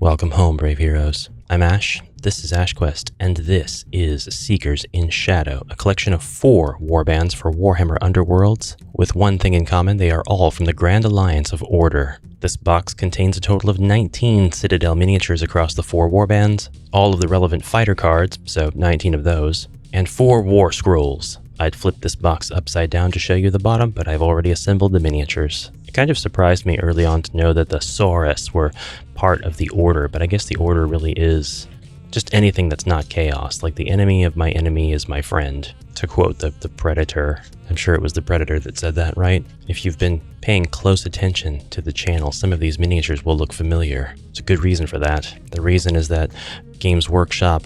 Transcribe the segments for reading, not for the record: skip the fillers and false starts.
Welcome home, brave heroes. I'm Ash, this is HeroQuest, and this is Seekers in Shadow, a collection of 4 warbands for Warhammer Underworlds, with one thing in common: they are all from the Grand Alliance of Order. This box contains a total of 19 Citadel miniatures across the 4 warbands, all of the relevant fighter cards, so 19 of those, and 4 war scrolls. I'd flip this box upside down to show you the bottom, but I've already assembled the miniatures. It kind of surprised me early on to know that the Saurus were part of the Order, but I guess the Order really is just anything that's not chaos, like the enemy of my enemy is my friend, to quote the Predator. I'm sure it was the Predator that said that, right? If you've been paying close attention to the channel, some of these miniatures will look familiar. There's a good reason for that. The reason is that Games Workshop,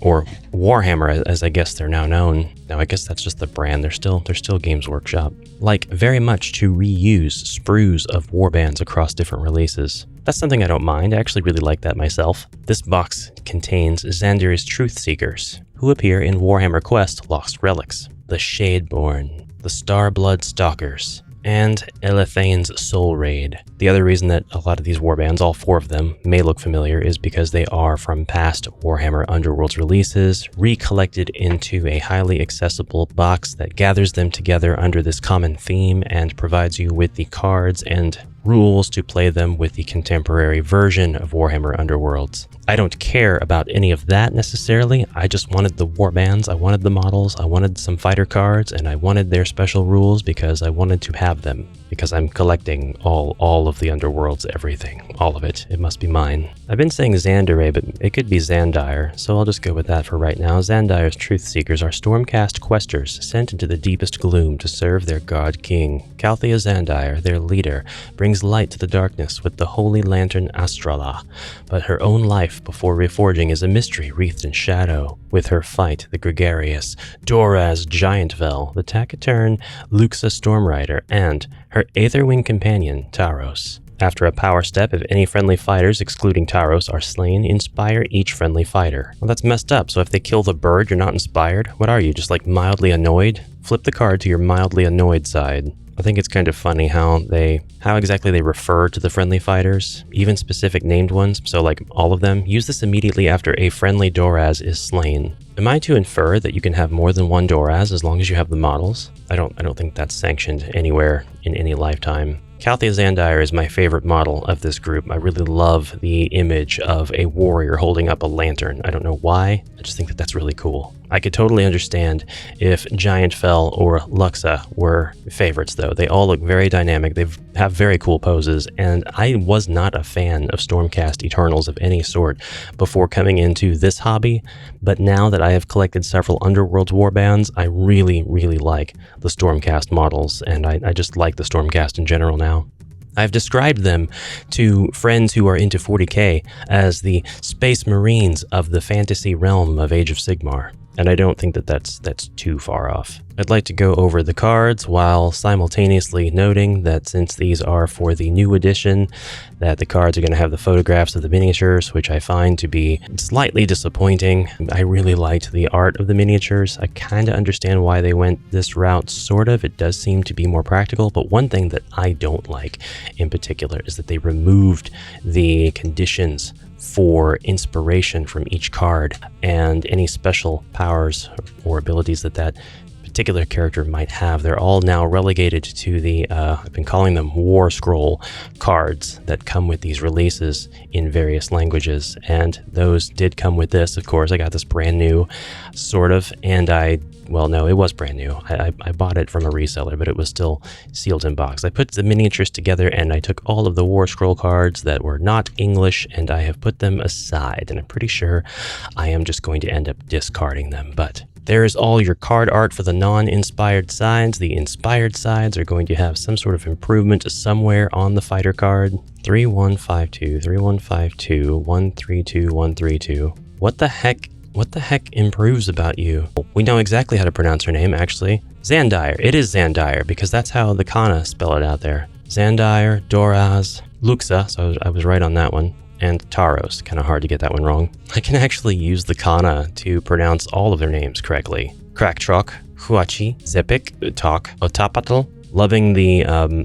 or Warhammer as I guess they're now known. Now I guess that's just the brand, they're still Games Workshop. Like very much to reuse sprues of warbands across different releases. That's something I don't mind, I actually really like that myself. This box contains Xandire's Truthseekers, who appear in Warhammer Quest Lost Relics, the Shadeborn, the Starblood Stalkers, and Elathain's Soulraid. The other reason that a lot of these warbands, all 4 of them, may look familiar is because they are from past Warhammer Underworlds releases, recollected into a highly accessible box that gathers them together under this common theme and provides you with the cards and rules to play them with the contemporary version of Warhammer Underworlds. I don't care about any of that necessarily. I just wanted the warbands, I wanted the models, I wanted some fighter cards, and I wanted their special rules because I wanted to have them. Because I'm collecting all of the Underworlds, everything, all of it. It must be mine. I've been saying Xandire, but it could be Xandire, so I'll just go with that for right now. Xandire's Truthseekers are Stormcast questers sent into the deepest gloom to serve their god king. Calthea Xandire, their leader, brings light to the darkness with the holy lantern Astrala, but her own life before reforging is a mystery wreathed in shadow. With her fight, the gregarious Doraz Giantvel, the taciturn Luxa Stormrider, and her Aetherwing companion, Taros. After a power step, if any friendly fighters, excluding Taros, are slain, inspire each friendly fighter. Well, that's messed up, so if they kill the bird, you're not inspired? What are you, just like mildly annoyed? Flip the card to your mildly annoyed side. I think it's kind of funny how exactly they refer to the friendly fighters, even specific named ones, so like all of them. Use this immediately after a friendly Doraz is slain. Am I to infer that you can have more than one Doraz as long as you have the models? I don't think that's sanctioned anywhere in any lifetime. Calthea Xandire is my favorite model of this group. I really love the image of a warrior holding up a lantern. I don't know why, I just think that that's really cool. I could totally understand if Giantvel or Luxa were favorites though. They all look very dynamic, they have very cool poses, and I was not a fan of Stormcast Eternals of any sort before coming into this hobby, but now that I have collected several Underworlds warbands, I really like the Stormcast models, and I just like the Stormcast in general now. I've described them to friends who are into 40k as the Space Marines of the fantasy realm of Age of Sigmar, and I don't think that that's too far off. I'd like to go over the cards while simultaneously noting that since these are for the new edition, that the cards are going to have the photographs of the miniatures, which I find to be slightly disappointing. I really liked the art of the miniatures. I kind of understand why they went this route, sort of. It does seem to be more practical, but one thing that I don't like in particular is that they removed the conditions for inspiration from each card and any special powers or abilities that particular character might have. They're all now relegated to the, I've been calling them War Scroll cards that come with these releases in various languages, and those did come with this, of course. I got this brand new, sort of, and well, no, it was brand new. I bought it from a reseller, but it was still sealed in box. I put the miniatures together and I took all of the War Scroll cards that were not English and I have put them aside, and I'm pretty sure I am just going to end up discarding them, but there is all your card art for the non-inspired sides. The inspired sides are going to have some sort of improvement somewhere on the fighter card. 3152, 3152, 132, 132. What the heck improves about you? We know exactly how to pronounce her name, actually. Xandire. It is Xandire, because that's how the Kana spell it out there. Xandire, Doraz, Luxa, so I was right on that one, and Taros. Kind of hard to get that one wrong. I can actually use the Kana to pronounce all of their names correctly. Kraktrok, Huachi, Zepik, Tok, Otapatl. Loving the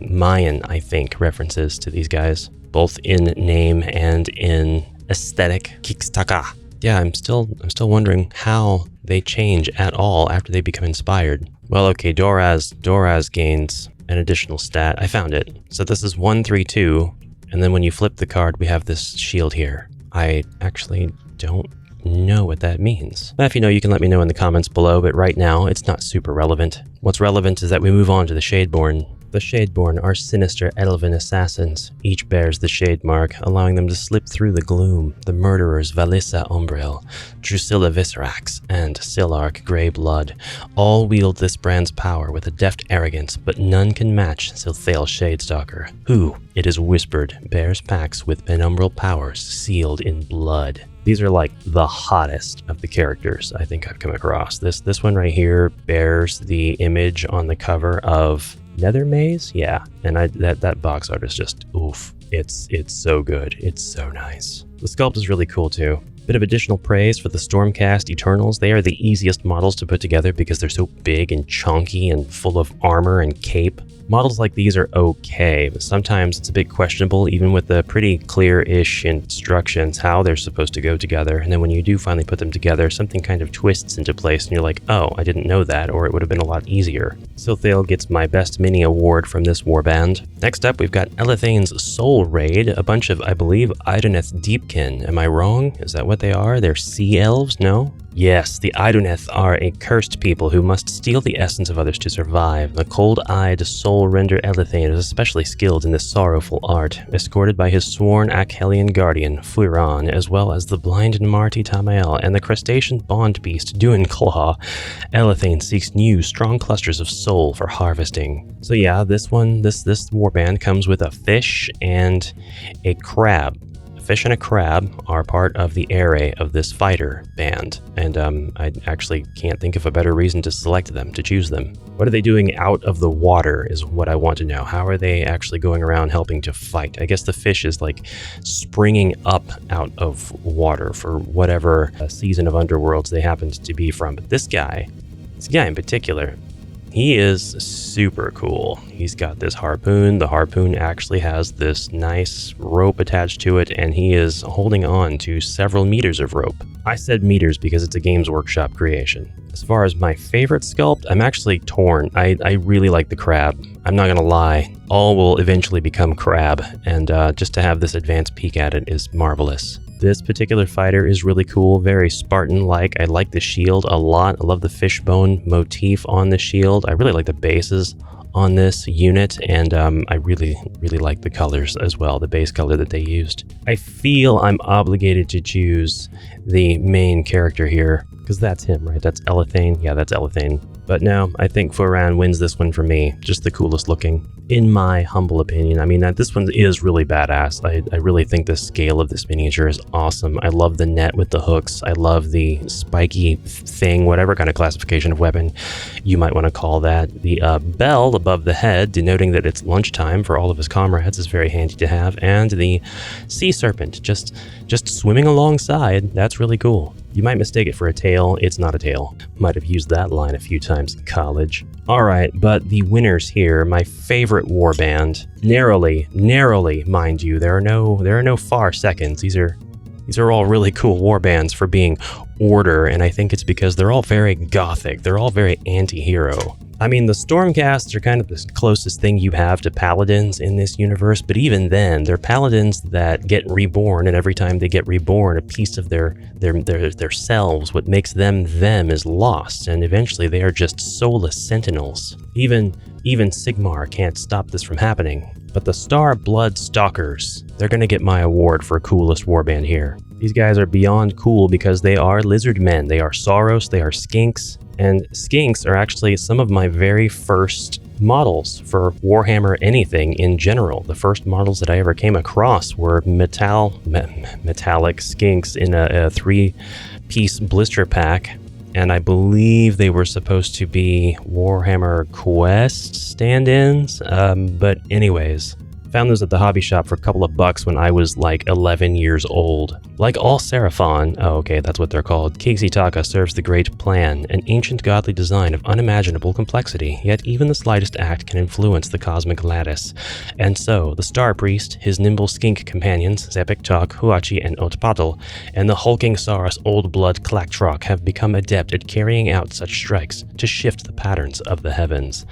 Mayan, I think, references to these guys, both in name and in aesthetic Kikstaka. Yeah, I'm still wondering how they change at all after they become inspired. Well, okay, Doraz gains an additional stat. I found it. So this is 132, and then when you flip the card, we have this shield here. I actually don't know what that means. If you know, you can let me know in the comments below, but right now, it's not super relevant. What's relevant is that we move on to the Shadeborn. The Shadeborn are sinister elven assassins. Each bears the shade mark, allowing them to slip through the gloom. The murderers Valissa Umbril, Drusilla Viscerax, and Silark Greyblood all wield this brand's power with a deft arrogance, but none can match Silthale Shadestalker, who, it is whispered, bears pacts with penumbral powers sealed in blood. These are like the hottest of the characters I think I've come across. This one right here bears the image on the cover of Nether Maze, yeah, and that box art is just oof. It's so good. It's so nice. The sculpt is really cool too. Bit of additional praise for the Stormcast Eternals. They are the easiest models to put together because they're so big and chunky and full of armor and cape. Models like these are okay, but sometimes it's a bit questionable, even with the pretty clear-ish instructions, how they're supposed to go together. And then when you do finally put them together, something kind of twists into place, and you're like, oh, I didn't know that, or it would have been a lot easier. Silthale gets my Best Mini award from this warband. Next up, we've got Elathain's Soulraid, a bunch of, I believe, Idoneth Deepkin. Am I wrong? Is that what they are? They're sea elves? No? Yes, the Idoneth are a cursed people who must steal the essence of others to survive. The cold-eyed soul-render Elathain is especially skilled in this sorrowful art, escorted by his sworn Achelian guardian, Fuiran, as well as the blind Marti Tamael and the crustacean bond beast, Duin Claw. Elathain seeks new, strong clusters of soul for harvesting. So yeah, this warband comes with a fish and a crab. Fish and a crab are part of the array of this fighter band, and I actually can't think of a better reason to select them, to choose them. What are they doing out of the water is what I want to know. How are they actually going around helping to fight? I guess the fish is like springing up out of water for whatever season of Underworlds they happened to be from. But this guy in particular, he is super cool. He's got this harpoon. The harpoon actually has this nice rope attached to it, and he is holding on to several meters of rope. I said meters because it's a Games Workshop creation. As far as my favorite sculpt, I'm actually torn. I really like the crab. I'm not gonna lie. All will eventually become crab, and just to have this advanced peek at it is marvelous. This particular fighter is really cool, very Spartan-like. I like the shield a lot. I love the fishbone motif on the shield. I really like the bases on this unit, and I really like the colors as well, the base color that they used. I feel I'm obligated to choose the main character here, because that's him, right? That's Elathain. Yeah, that's Elathain. But no, I think Fuiran wins this one for me. Just the coolest looking, in my humble opinion. I mean, this one is really badass. I really think the scale of this miniature is awesome. I love the net with the hooks. I love the spiky thing, whatever kind of classification of weapon you might want to call that. The bell above the head, denoting that it's lunchtime for all of his comrades, is very handy to have. And the sea serpent, just swimming alongside, that's really cool. You might mistake it for a tail. It's not a tail. Might have used that line a few times in college. Alright, but the winners here, my favorite warband, narrowly, mind you, there are no far seconds. These are all really cool warbands for being Order, and I think it's because they're all very gothic. They're all very anti-hero. I mean, the Stormcasts are kind of the closest thing you have to paladins in this universe, but even then, they're paladins that get reborn, and every time they get reborn, a piece of their selves, what makes them is lost, and eventually they are just soulless sentinels. Even Sigmar can't stop this from happening. But the Starblood Stalkers, they're gonna get my award for coolest warband here. These guys are beyond cool because they are lizard men, they are Sauros, they are skinks, and skinks are actually some of my very first models for Warhammer anything in general. The first models that I ever came across were metallic skinks in a 3-piece blister pack, and I believe they were supposed to be Warhammer Quest stand-ins, but anyways, Found those at the hobby shop for a couple of bucks when I was like 11 years old. Like all Seraphon, oh okay, that's what they're called, Kixitaka serves the great plan, an ancient godly design of unimaginable complexity, yet even the slightest act can influence the cosmic lattice. And so, the Star Priest, his nimble skink companions, Zepiktok, Huachi, and Otpatl, and the hulking Saurus Old Blood Klaktrok have become adept at carrying out such strikes to shift the patterns of the heavens.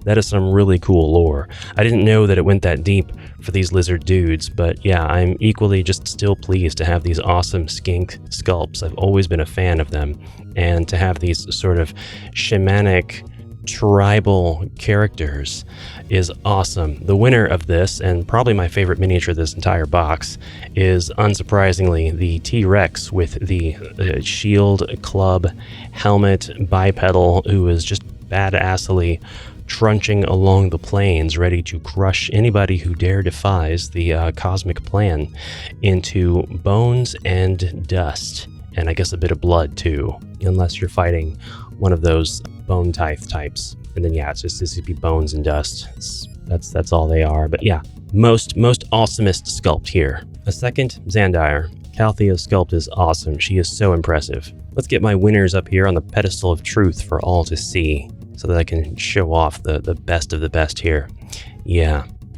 That is some really cool lore. I didn't know that it went that deep for these lizard dudes, but yeah, I'm equally just still pleased to have these awesome skink sculpts. I've always been a fan of them, and to have these sort of shamanic tribal characters is awesome. The winner of this, and probably my favorite miniature of this entire box, is unsurprisingly the T-Rex with the shield, club, helmet, bipedal, who is just badassly trunching along the plains, ready to crush anybody who dare defies the cosmic plan into bones and dust, and I guess a bit of blood too, unless you're fighting one of those bone types. And then yeah, it's just to be bones and dust. That's all they are. But yeah, most awesomest sculpt here. A second, Xandire. Calthea's sculpt is awesome. She is so impressive. Let's get my winners up here on the pedestal of truth for all to see, so that I can show off the best of the best here.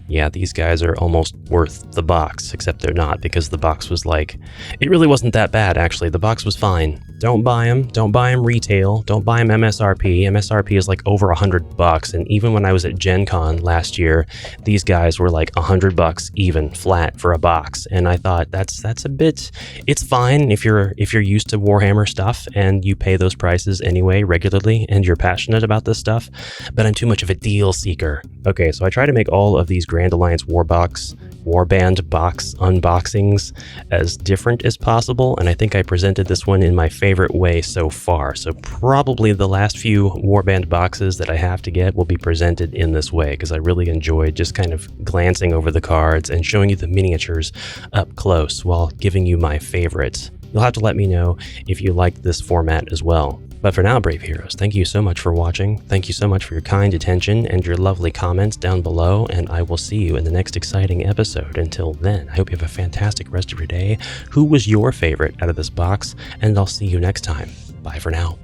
Yeah, these guys are almost worth the box, except they're not, because the box was like, it really wasn't that bad, actually. The box was fine. Don't buy them retail, don't buy them MSRP. MSRP is like over $100, and even when I was at Gen Con last year, these guys were like $100 even, flat for a box, and I thought that's a bit, it's fine if you're used to Warhammer stuff, and you pay those prices anyway, regularly, and you're passionate about this stuff, but I'm too much of a deal seeker. Okay, so I try to make all of these Grand Alliance Warband box unboxings as different as possible, and I think I presented this one in my favorite way so far. So probably the last few Warband boxes that I have to get will be presented in this way, because I really enjoyed just kind of glancing over the cards and showing you the miniatures up close while giving you my favorites. You'll have to let me know if you liked this format as well. But for now, brave heroes, thank you so much for watching. Thank you so much for your kind attention and your lovely comments down below, and I will see you in the next exciting episode. Until then, I hope you have a fantastic rest of your day. Who was your favorite out of this box? And I'll see you next time. Bye for now.